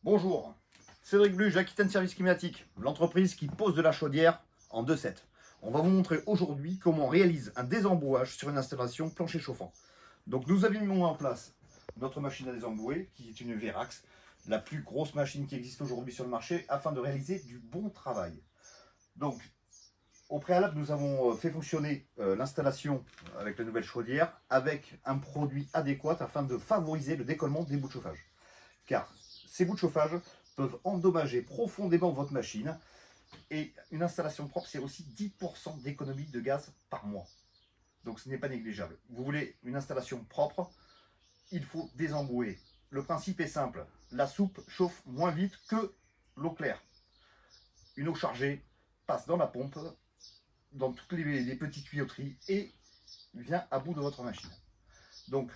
Bonjour, Cédric Bluge, Aquitaine Service Climatique, l'entreprise qui pose de la chaudière en 2-7. On va vous montrer aujourd'hui comment on réalise un désembouage sur une installation plancher chauffant. Donc nous avons mis en place notre machine à désembouer qui est une Verax, la plus grosse machine qui existe aujourd'hui sur le marché afin de réaliser du bon travail. Donc au préalable, nous avons fait fonctionner l'installation avec la nouvelle chaudière avec un produit adéquat afin de favoriser le décollement des bouts de chauffage. Car ces bouts de chauffage peuvent endommager profondément votre machine. Et une installation propre, c'est aussi 10% d'économie de gaz par mois. Donc ce n'est pas négligeable. Vous voulez une installation propre, il faut désembouer. Le principe est simple, la soupe chauffe moins vite que l'eau claire. Une eau chargée passe dans la pompe, dans toutes les petites tuyauteries et vient à bout de votre machine. Donc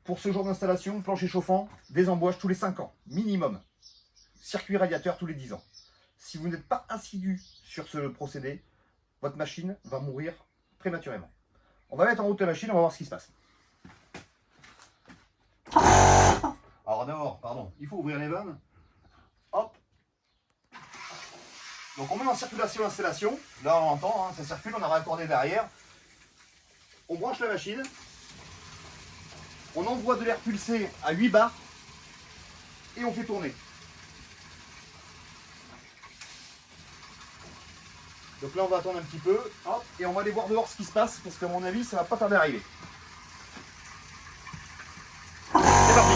pour ce genre d'installation, plancher chauffant, désembouage tous les 5 ans, minimum. Circuit radiateur tous les 10 ans. Si vous n'êtes pas assidu sur ce procédé, votre machine va mourir prématurément. On va mettre en route la machine, on va voir ce qui se passe. Alors d'abord, pardon, il faut ouvrir les vannes. Hop. Donc on met en circulation l'installation. Là on entend, hein, ça circule, on a raccordé derrière. On branche la machine. On envoie de l'air pulsé à 8 bars. Et on fait tourner. Donc là on va attendre un petit peu, hop, et on va aller voir dehors ce qui se passe, parce qu'à mon avis ça va pas tarder à arriver. C'est parti.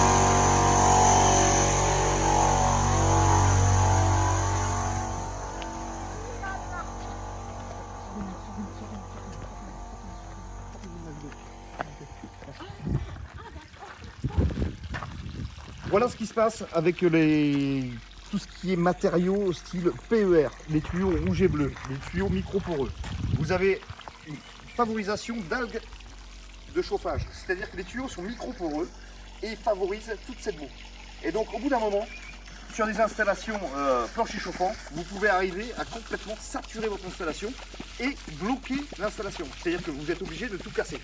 Voilà ce qui se passe avec tout ce qui est matériaux style PER, les tuyaux rouges et bleus, les tuyaux micro-poreux. Vous avez une favorisation d'algues de chauffage, c'est-à-dire que les tuyaux sont micro-poreux et favorisent toute cette boue. Et donc au bout d'un moment, sur des installations plancher chauffant, vous pouvez arriver à complètement saturer votre installation et bloquer l'installation. C'est-à-dire que vous êtes obligé de tout casser.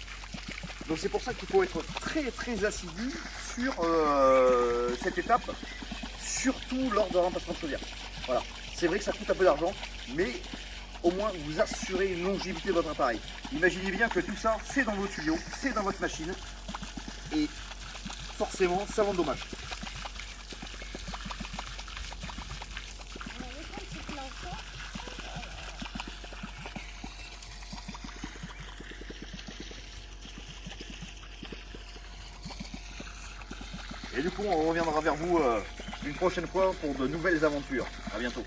Donc c'est pour ça qu'il faut être très assidu sur cette étape, surtout lors d'un remplacement de chaudière. Voilà, c'est vrai que ça coûte un peu d'argent, mais au moins vous assurez une longévité de votre appareil. Imaginez bien que tout ça, c'est dans vos tuyaux, c'est dans votre machine, et forcément, ça l'endommage. Et du coup, on reviendra vers vous une prochaine fois pour de nouvelles aventures. À bientôt.